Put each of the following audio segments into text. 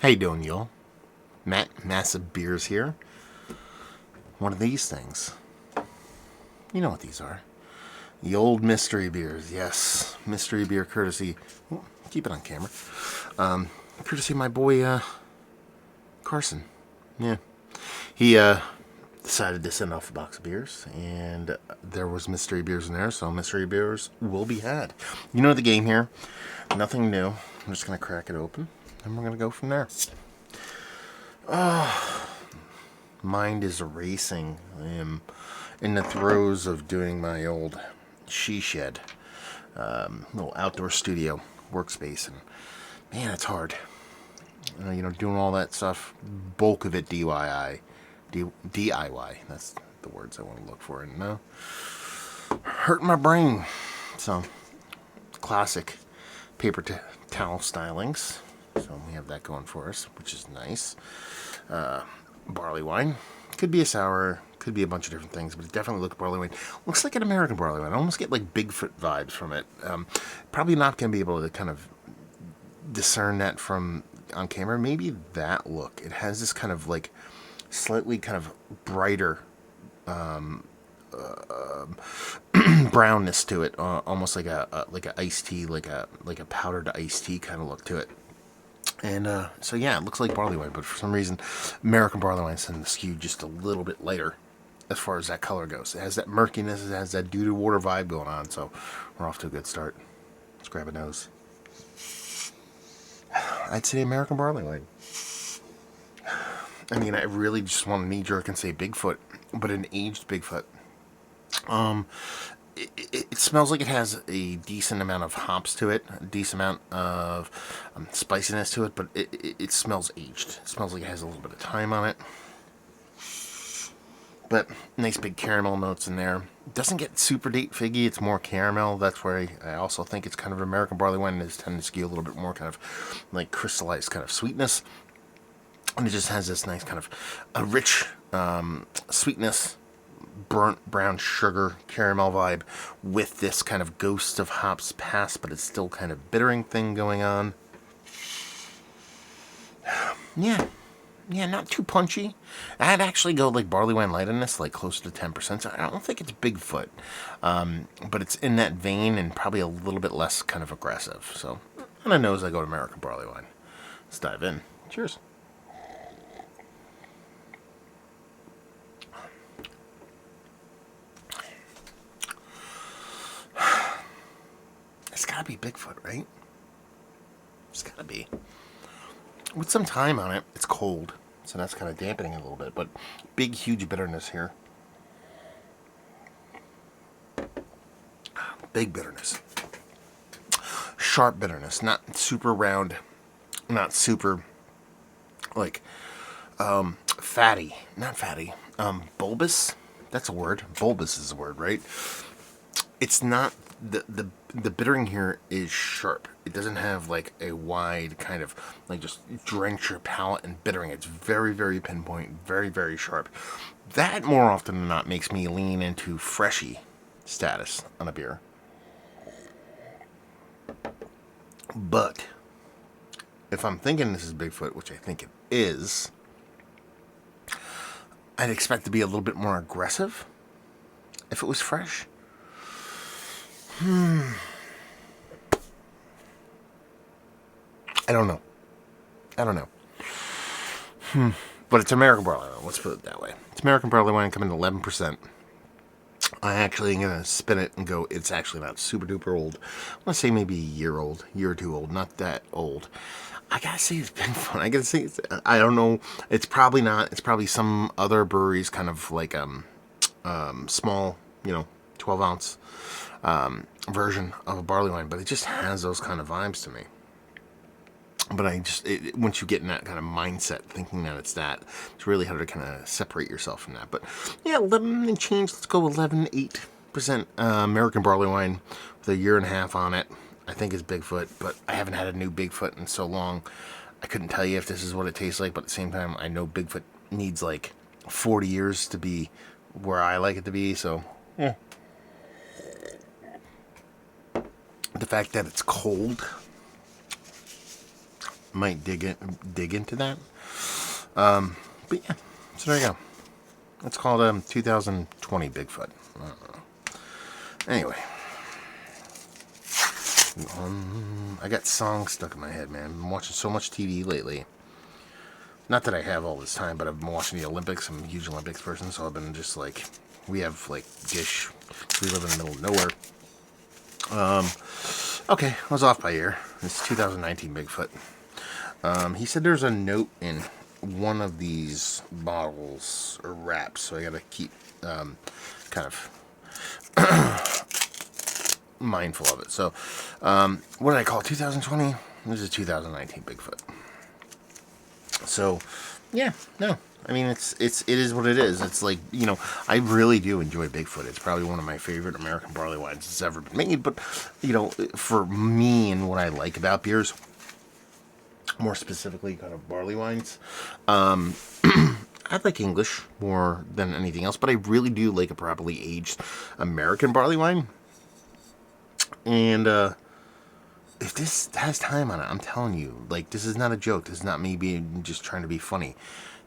How you doing, y'all? Matt, Massive Beers here. One of these things. You know what these are. The old mystery beers. Yes, mystery beer courtesy. Keep it on camera. Courtesy of my boy, Carson. Yeah. He, decided to send off a box of beers, and there was mystery beers in there, so mystery beers will be had. You know the game here. Nothing new. I'm just going to crack it open, and we're going to go from there. Mind is racing. I am in the throes of doing my old she shed, little outdoor studio workspace, and man, it's hard. Doing all that stuff, bulk of it DIY. DIY. That's the words I want to look for, and hurting my brain. So, classic paper towel stylings. So we have that going for us, which is nice. Barley wine. Could be a sour, could be a bunch of different things, but it definitely looks barley wine. Looks like an American barley wine. I almost get like Bigfoot vibes from it. Probably not going to be able to kind of discern that from on camera. Maybe that look. It has this kind of like slightly kind of brighter brownness to it, almost like a iced tea, like a powdered iced tea kind of look to it. And so yeah, it looks like barley wine, but for some reason, American barley wine tends to skew just a little bit lighter as far as that color goes. It has that murkiness, it has that dew to water vibe going on, so we're off to a good start. Let's grab a nose. I'd say American barley wine. I mean, I really just want to knee jerk and say Bigfoot, but an aged Bigfoot. It smells like it has a decent amount of hops to it, a decent amount of spiciness to it, but it smells aged. It smells like it has a little bit of time on it. But nice big caramel notes in there. It doesn't get super date figgy, it's more caramel. That's where I also think it's kind of American barley wine. It tends to skew a little bit more kind of like crystallized kind of sweetness. And it just has this nice kind of a rich sweetness, burnt brown sugar caramel vibe with this kind of ghost of hops past, but it's still kind of bittering thing going on. Yeah, not too punchy. I'd actually go like barley wine light on this, like closer to 10%. So I don't think it's Bigfoot, but it's in that vein and probably a little bit less kind of aggressive. So on a nose, I go to American barley wine. Let's dive in. Cheers. It's gotta be Bigfoot, right? It's gotta be. With some time on it, it's cold, so that's kind of dampening it a little bit, but big, huge bitterness here. Big bitterness. Sharp bitterness, not super round, not super, like, fatty. Not fatty. Bulbous? That's a word. Bulbous is a word, right? It's not, the bittering here is sharp. It doesn't have like a wide kind of like just drench your palate in bittering. It's very, very pinpoint, very, very sharp. That more often than not makes me lean into freshy status on a beer. But if I'm thinking this is Bigfoot, which I think it is, I'd expect to be a little bit more aggressive if it was fresh. I don't know. But it's American barley wine. Let's put it that way. It's American barley wine coming to 11%. I actually am going to spin it and go, it's actually not super duper old. I'm going to say maybe a year or two old. Not that old. I got to say it's been fun. I got to say, I don't know. It's probably not. It's probably some other breweries kind of like small, 12 ounce version of a barley wine, but it just has those kind of vibes to me. But once you get in that kind of mindset, thinking that it's really hard to kind of separate yourself from that. But yeah, 11 and change. Let's go 11.8% American barley wine with a year and a half on it. I think is Bigfoot, but I haven't had a new Bigfoot in so long. I couldn't tell you if this is what it tastes like, but at the same time, I know Bigfoot needs like 40 years to be where I like it to be. So yeah. The fact that it's cold Might dig into that. But yeah, so there you go. It's called 2020 Bigfoot. Anyway, I got songs stuck in my head, man. I've been watching so much TV lately. Not that I have all this time, but I've been watching the Olympics. I'm a huge Olympics person, so I've been just like, we have like Dish. We live in the middle of nowhere. Okay, I was off by a year. It's 2019 Bigfoot. He said there's a note in one of these bottles or wraps, so I gotta keep kind of mindful of it. So, what did I call it? 2020? This is 2019 Bigfoot. So, yeah, no. I mean, it is what it is. It's like, you know, I really do enjoy Bigfoot. It's probably one of my favorite American barley wines that's ever been made. But, you know, for me and what I like about beers, more specifically kind of barley wines, I like English more than anything else. But I really do like a properly aged American barley wine. And, if this has time on it, I'm telling you, like, this is not a joke. This is not me being just trying to be funny.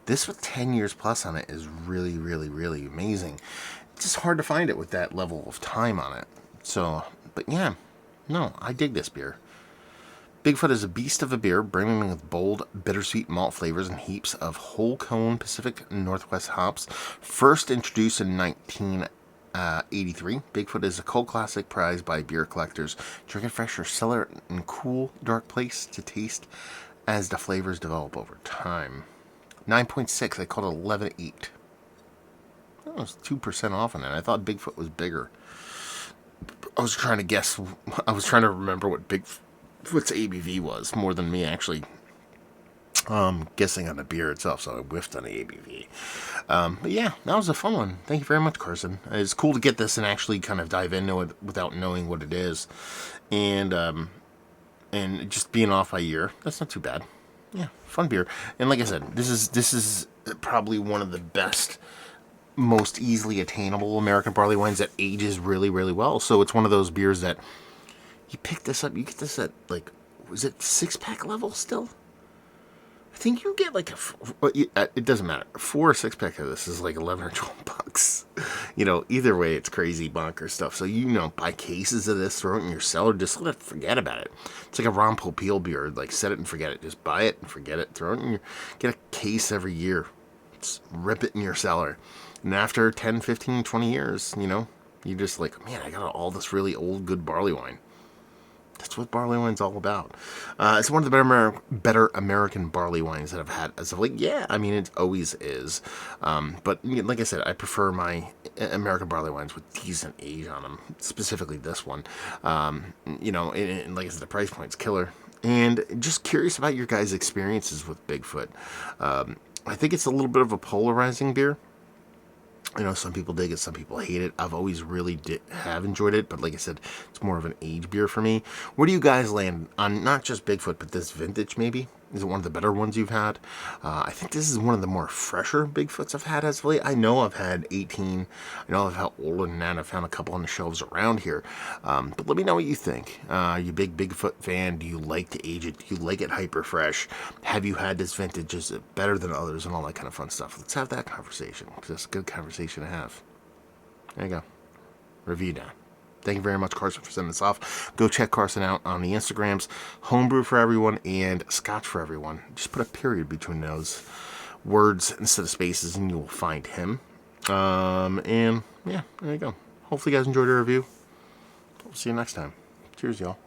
This with 10 years plus on it is really, really, really amazing. It's just hard to find it with that level of time on it. So, but yeah, no, I dig this beer. Bigfoot is a beast of a beer, brimming with bold, bittersweet malt flavors and heaps of whole cone Pacific Northwest hops. First introduced in 1983, Bigfoot is a cult classic prized by beer collectors. Drink it fresh or cellar it in a cool, dark place to taste as the flavors develop over time. 9.6, I called it 11.8. That was 2% off on it. I thought Bigfoot was bigger. I was trying to guess. I was trying to remember what Bigfoot's ABV was more than me actually guessing on the beer itself, so I whiffed on the ABV. But yeah, that was a fun one. Thank you very much, Carson. It's cool to get this and actually kind of dive into it without knowing what it is. And just being off by a year, that's not too bad. Yeah, fun beer. And like I said, this is probably one of the best, most easily attainable American barley wines that ages really, really well. So it's one of those beers that you pick this up, you get this at, like, was it 6-pack level still? I think you get like it doesn't matter. 4 or 6-pack of this is like $11 or $12. You know, either way, it's crazy bonkers stuff. So, you know, buy cases of this, throw it in your cellar, just let it forget about it. It's like a Ron Popeil beer, like set it and forget it. Just buy it and forget it. Throw it in get a case every year. Just rip it in your cellar. And after 10, 15, 20 years, you know, you just like, man, I got all this really old, good barley wine. That's what barley wine's all about. It's one of the better American barley wines that I've had as of late. Yeah, I mean, it always is. But like I said, I prefer my American barley wines with decent age on them, specifically this one. You know, and like I said, the price point's killer. And just curious about your guys' experiences with Bigfoot. I think it's a little bit of a polarizing beer. You know, some people dig it, some people hate it. I've always really have enjoyed it, but like I said, it's more of an age beer for me. Where do you guys land on not just Bigfoot, but this vintage maybe? Is it one of the better ones you've had? I think this is one of the more fresher Bigfoots I've had as of late. I know I've had 18. I know I've had older than that. I've found a couple on the shelves around here. But let me know what you think. Are you a big Bigfoot fan? Do you like to age it? Do you like it hyper fresh? Have you had this vintage? Is it better than others? And all that kind of fun stuff. Let's have that conversation. It's a good conversation to have. There you go. Review now. Thank you very much, Carson, for sending this off. Go check Carson out on the Instagrams. Homebrew for everyone and Scotch for everyone. Just put a period between those words instead of spaces and you will find him. And yeah, there you go. Hopefully you guys enjoyed the review. We'll see you next time. Cheers, y'all.